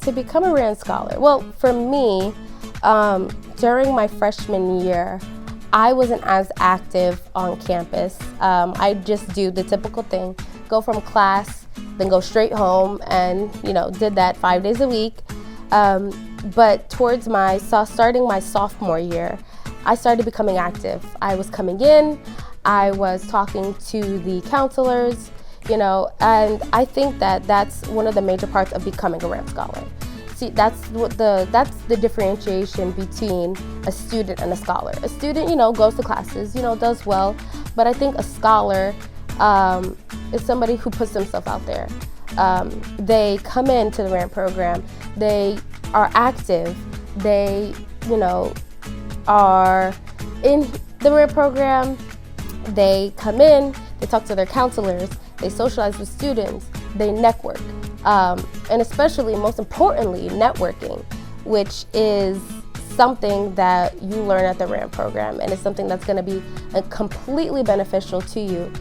To become a RAND Scholar, well, for me, during my freshman year, I wasn't as active on campus. I just do the typical thing, go from class, then go straight home, and did that 5 days a week. But towards starting my sophomore year, I started becoming active. I was coming in, I was talking to the counselors, and I think that that's one of the major parts of becoming a RAND Scholar. See, that's the differentiation between a student and a scholar. A student, goes to classes, does well, but I think a scholar is somebody who puts themselves out there. They come into the RAND program, they are active, they, are in the RAND program, they come in, they talk to their counselors, they socialize with students, they network. And especially, most importantly, networking, which is something that you learn at the RAND program, and it's something that's going to be completely beneficial to you